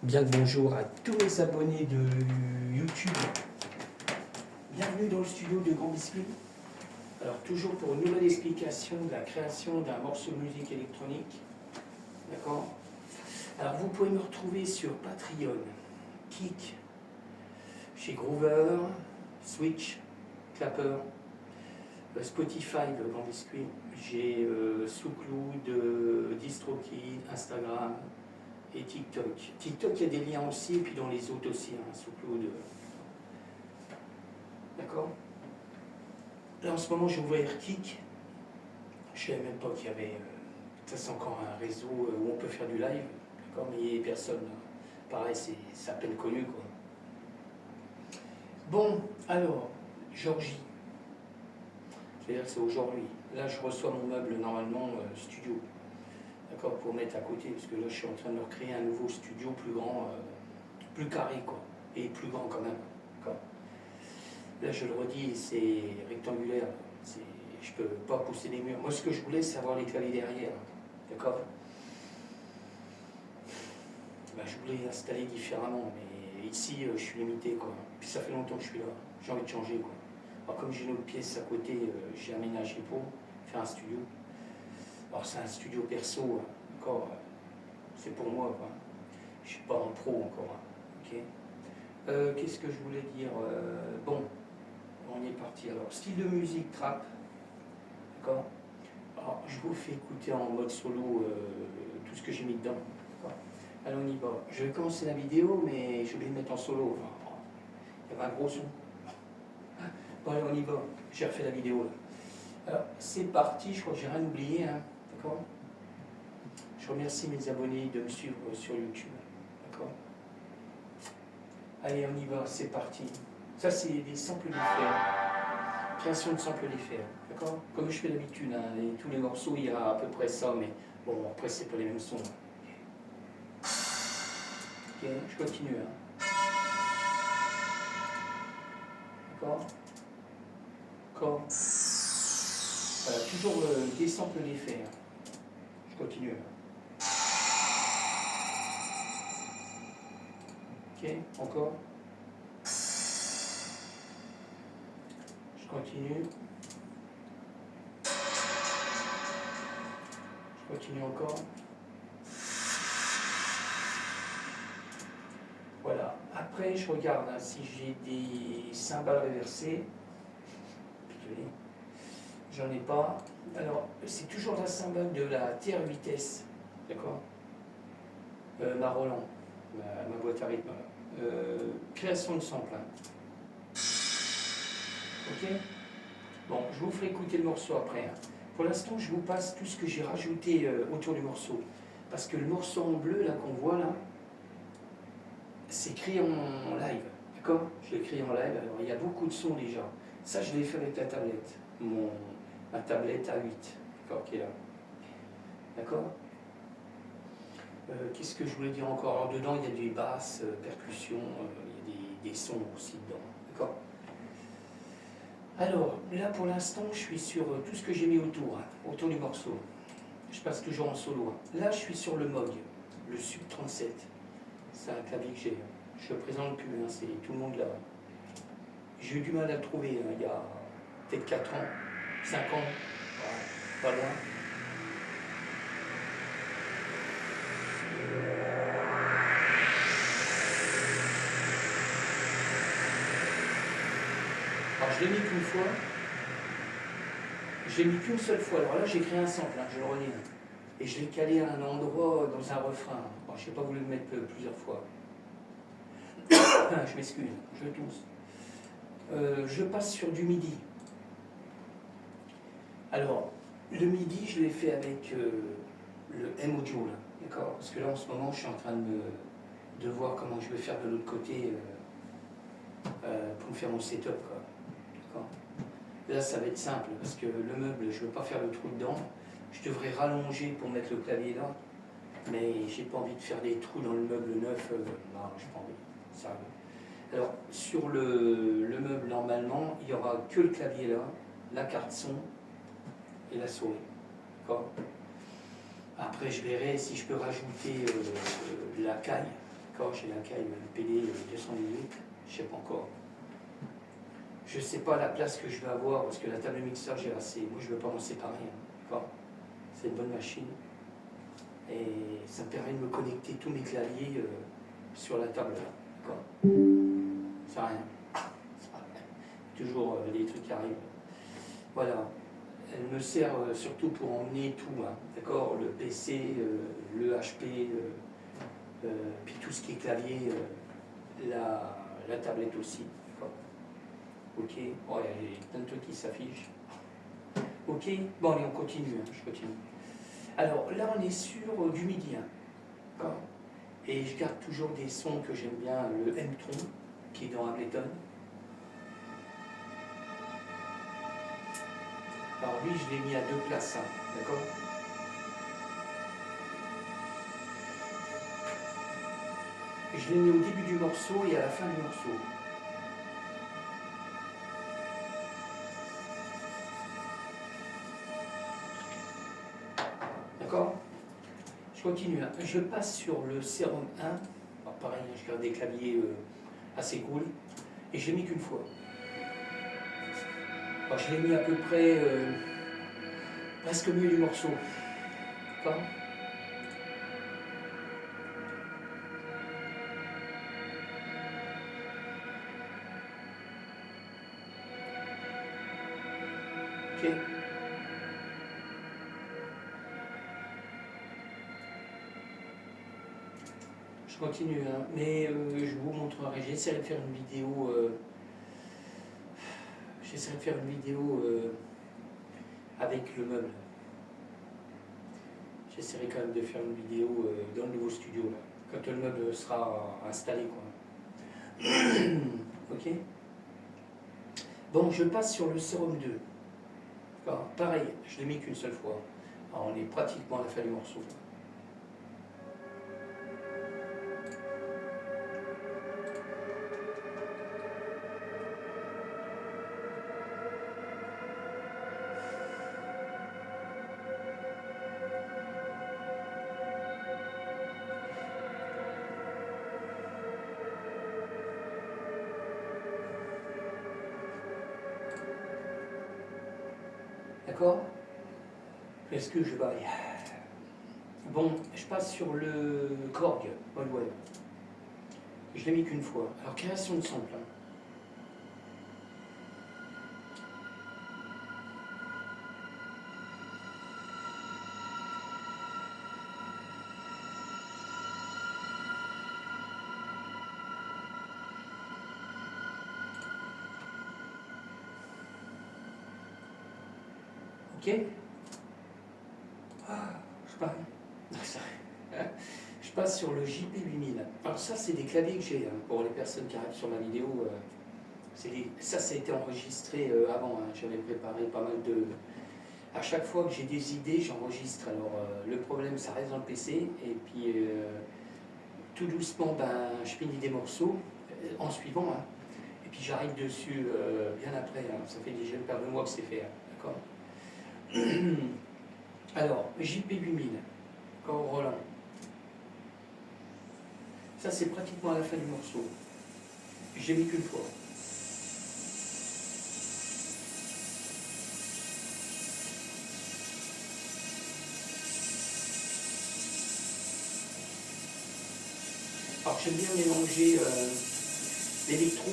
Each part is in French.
Bien le bonjour à tous les abonnés de YouTube. Bienvenue dans le studio de Grand Biscuit. Alors toujours pour une nouvelle explication de la création d'un morceau de musique électronique. D'accord. Alors vous pouvez me retrouver sur Patreon, Kik, chez Groover, Switch, Clapper, Spotify de Grand Biscuit. J'ai SoundCloud, DistroKid, Instagram et TikTok. TikTok, il y a des liens aussi, et puis dans les autres aussi, SoundCloud. D'accord. Là en ce moment j'ai ouvert Kik. Je ne savais même pas qu'il y avait. Ça c'est encore un réseau où on peut faire du live. D'accord, mais il n'y a personne. Pareil, c'est à peine connu quoi. Bon, alors, Georgie. C'est-à-dire que c'est aujourd'hui. Là je reçois mon meuble normalement studio. D'accord, pour mettre à côté, parce que là je suis en train de recréer un nouveau studio plus grand, plus carré quoi. Et plus grand quand même. D'accord. Là, je le redis, c'est rectangulaire. Je ne peux pas pousser des murs. Moi, ce que je voulais, c'est avoir les claviers derrière. D'accord. Ben, je voulais installer différemment, mais ici, je suis limité. Quoi. Puis ça fait longtemps que je suis là. J'ai envie de changer. Quoi. Alors, comme j'ai une autre pièce à côté, j'ai aménagé pour faire un studio. Alors, c'est un studio perso. D'accord. C'est pour moi. Quoi. Je ne suis pas en pro encore. Ok. Qu'est-ce que je voulais dire bon. On est parti. Alors, style de musique trap. D'accord. Alors, je vous fais écouter en mode solo tout ce que j'ai mis dedans. Allez, on y va. Je vais commencer la vidéo, mais je vais le mettre en solo. Enfin, il y avait un gros son. Bon, allez, on y va. J'ai refait la vidéo là. Alors, c'est parti. Je crois que j'ai rien oublié. D'accord. Je remercie mes abonnés de me suivre sur YouTube. D'accord. Allez, on y va. C'est parti. Ça, c'est des samples d'effets. Création de samples d'effets. D'accord. Comme je fais d'habitude, et tous les morceaux, il y a à peu près ça, mais bon, après, c'est pas les mêmes sons. Ok, je continue. D'accord. D'accord. Voilà, toujours des samples d'effets. Je continue. Ok, encore. Je continue. Je continue encore. Voilà. Après, je regarde si j'ai des cymbales réversées. J'en ai pas. Alors, c'est toujours la cymbale de la TR vitesse. D'accord. Ma Roland, ma boîte à rythme. Création de sample. Ok. Bon, je vous ferai écouter le morceau après. Pour l'instant, je vous passe tout ce que j'ai rajouté autour du morceau. Parce que le morceau en bleu, là, qu'on voit là, c'est créé en live. D'accord. Je l'ai créé en live. Alors, il y a beaucoup de sons déjà. Ça, je l'ai fait avec la tablette. Ma tablette A8. D'accord, qui est là. D'accord. Qu'est-ce que je voulais dire encore? Alors, dedans, il y a des basses, percussions, il y a des sons aussi dedans. D'accord. Alors, là pour l'instant, je suis sur tout ce que j'ai mis autour du morceau. Je passe toujours en solo. Là, je suis sur le Moog, le Sub 37. C'est un clavier que j'ai. Je le présente plus, c'est tout le monde là. J'ai eu du mal à le trouver il y a peut-être 4 ans, 5 ans, pas loin. Alors je l'ai mis qu'une fois, je l'ai mis qu'une seule fois. Alors là j'ai créé un sample, je le redis. Et je l'ai calé à un endroit dans un refrain. Bon, je n'ai pas voulu le mettre plusieurs fois. Je m'excuse, je tousse. Je passe sur du MIDI. Alors, le MIDI, je l'ai fait avec le M-Audio, d'accord. Parce que là, en ce moment, je suis en train de voir comment je vais faire de l'autre côté pour me faire mon setup, quoi. D'accord. Là, ça va être simple, parce que le meuble, je ne veux pas faire le trou dedans. Je devrais rallonger pour mettre le clavier là, mais j'ai pas envie de faire des trous dans le meuble neuf. Non, j'ai pas envie. Ça arrive. Alors, sur le meuble, normalement, il n'y aura que le clavier là, la carte son et la souris. D'accord. Après, je verrai si je peux rajouter la caille. D'accord, j'ai la caille PD 218, je ne sais pas encore. Je ne sais pas la place que je vais avoir parce que la table de mixage est assez. Moi, je ne veux pas m'en séparer. D'accord, c'est une bonne machine. Et ça me permet de me connecter tous mes claviers sur la table. D'accord, c'est rien. Toujours des trucs qui arrivent. Voilà. Elle me sert surtout pour emmener tout. Hein. D'accord, le PC, le HP, puis tout ce qui est clavier, la tablette aussi. Ok, oh, il y a plein de trucs qui s'affichent. Ok, bon allez, on continue, hein, je continue. Alors là, on est sur du MIDI. Hein. Et je garde toujours des sons que j'aime bien, le M-Tron, qui est dans Ableton. Alors lui, je l'ai mis à 2 places, hein, d'accord. Je l'ai mis au début du morceau et à la fin du morceau. D'accord. Je continue. Hein. Je passe sur le Serum 1. Alors pareil, je garde des claviers assez cool. Et je l'ai mis qu'une fois. Alors je l'ai mis à peu près presque au milieu du morceau. D'accord. Ok. Je continue, hein. Mais je vous montrerai. J'essaierai de faire une vidéo. Avec le meuble. J'essaierai quand même de faire une vidéo dans le nouveau studio, là, quand le meuble sera installé, quoi. Ok. Bon, je passe sur le Serum 2. Pareil, je l'ai mis qu'une seule fois. Alors, on est pratiquement à la fin du morceau. D'accord. Est-ce que je baille? Bon, je passe sur le Korg Allwell. Je l'ai mis qu'une fois. Alors, création de sample. Hein. Ok. Je passe sur le JP8000. Alors ça, c'est des claviers que j'ai, hein, pour les personnes qui arrivent sur ma vidéo. Ça a été enregistré avant. Hein. J'avais préparé pas mal de... À chaque fois que j'ai des idées, j'enregistre. Alors le problème, ça reste dans le PC. Et puis tout doucement, je finis des morceaux en suivant. Hein. Et puis j'arrive dessus bien après. Hein. Ça fait déjà une paire de mois que c'est fait. Hein. D'accord. Alors, JP8000, encore Roland. Ça, c'est pratiquement à la fin du morceau. J'ai mis qu'une fois. Alors, j'aime bien mélanger l'électro.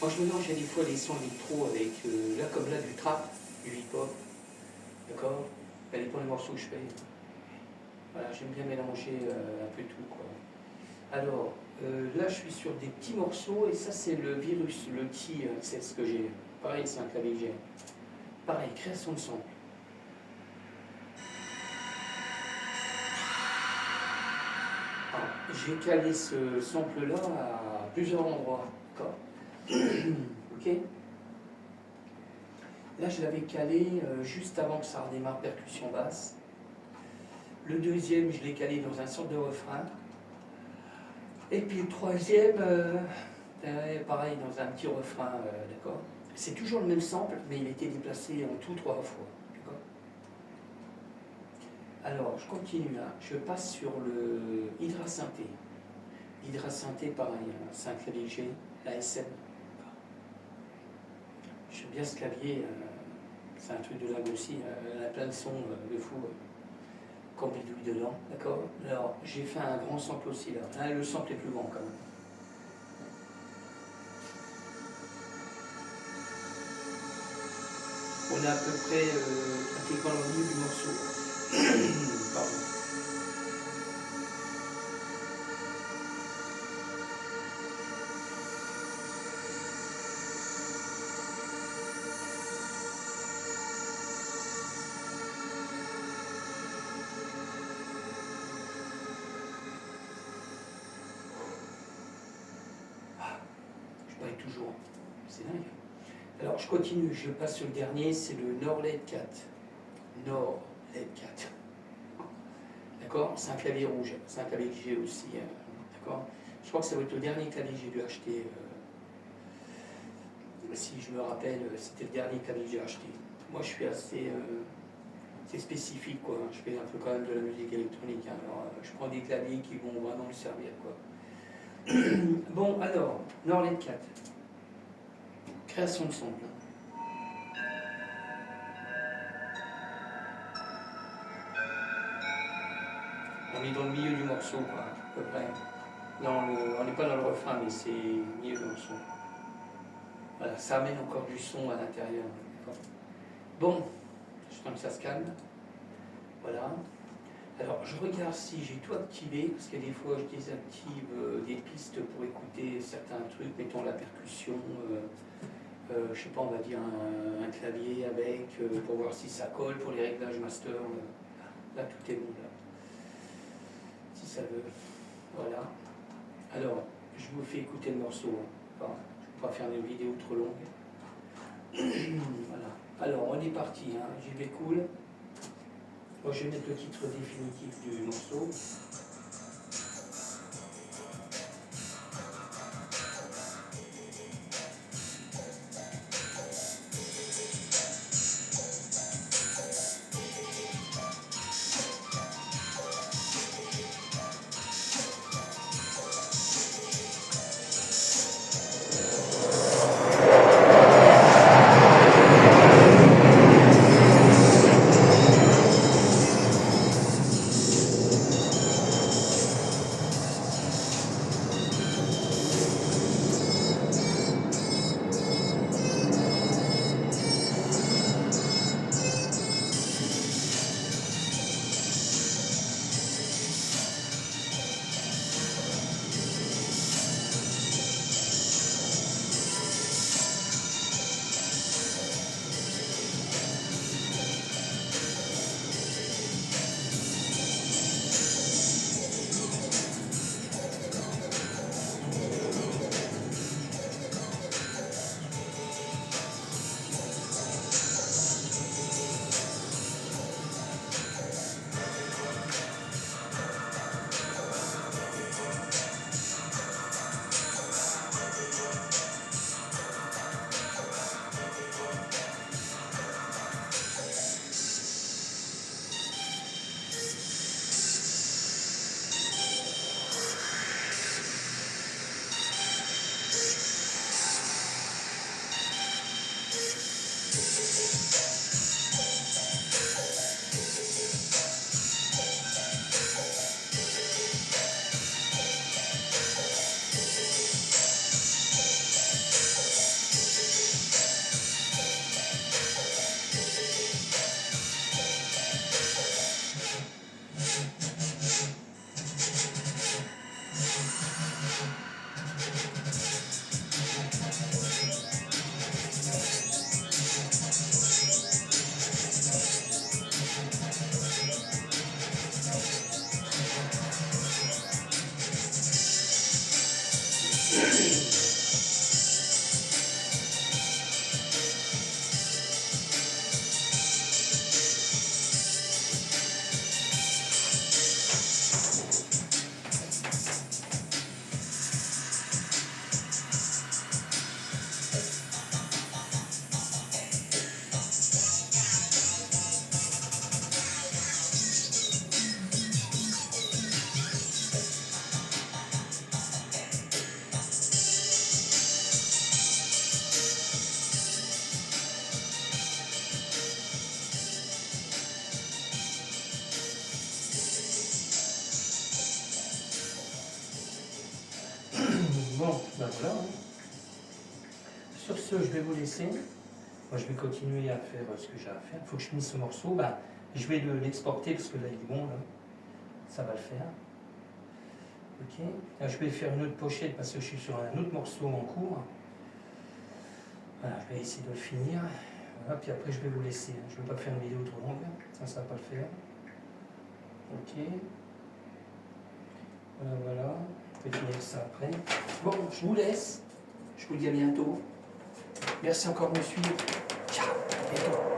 Moi, je mélange des fois les sons électro avec, là, comme là, du trap, du hip-hop. D'accord. Ça dépend des morceaux que je fais. Voilà, j'aime bien mélanger un peu tout, quoi. Alors, là, je suis sur des petits morceaux, et ça, c'est le Virus, le T, c'est ce que j'ai. Pareil, c'est un clavier que j'ai. Pareil, création de son. J'ai calé ce sample-là à plusieurs endroits. D'accord. Ok. Là, je l'avais calé juste avant que ça redémarre percussion basse. Le deuxième, je l'ai calé dans un sorte de refrain. Et puis le troisième, pareil, dans un petit refrain, d'accord. C'est toujours le même sample, mais il a été déplacé en tout 3 fois. D'accord. Alors, je continue là. Je passe sur le Hydra Synthé. l'hydrasynthé, pareil, hein, c'est un clavier que j'ai, la SM. J'aime bien ce clavier, c'est un truc de dingue aussi, elle a plein de sons de fou, comme bidouille dedans, d'accord. Alors j'ai fait un grand sample aussi là, là le sample est plus grand quand même. On est à peu près pratiquement au milieu du morceau. Pardon. Je baille toujours, c'est dingue. Alors je continue, je passe sur le dernier, c'est le Nord LED 4. Nord LED 4. D'accord. C'est un clavier rouge, c'est un clavier que j'ai aussi. D'accord. Je crois que ça va être le dernier clavier que j'ai dû acheter. Si je me rappelle, c'était le dernier clavier que j'ai acheté. Moi je suis assez spécifique, quoi. Je fais un peu quand même de la musique électronique. Hein. Alors je prends des claviers qui vont vraiment me servir, quoi. Bon, alors, Nord LED 4. Création de sample. On est dans le milieu du morceau, quoi, à peu près. On n'est pas dans le refrain, mais c'est le milieu du morceau. Voilà, ça amène encore du son à l'intérieur. Bon, je sens que ça se calme. Voilà. Alors, je regarde si j'ai tout activé, parce que des fois, je désactive des pistes pour écouter certains trucs, mettons la percussion, je sais pas, on va dire un clavier avec, pour voir si ça colle, pour les réglages master. Là, tout est bon, là. Si ça veut. Voilà. Alors, je vous fais écouter le morceau. Enfin, je ne vais pas faire une vidéo trop longue. Voilà. Alors, on est parti. Hein. J'y vais cool. Moi, je vais mettre le titre définitif du morceau. Bon, ben voilà. Hein. Sur ce, je vais vous laisser. Moi, je vais continuer à faire ce que j'ai à faire. Il faut que je finisse ce morceau. Ben, je vais l'exporter parce que là, il est bon. Là. Ça va le faire. Ok. Là, je vais faire une autre pochette parce que je suis sur un autre morceau en cours. Voilà, je vais essayer de le finir. Voilà, puis après, je vais vous laisser. Je ne vais pas faire une vidéo trop longue. Ça ne va pas le faire. Ok. Voilà. Je vais finir ça après. Bon, je vous laisse. Je vous dis à bientôt. Merci encore de me suivre. Ciao, à bientôt.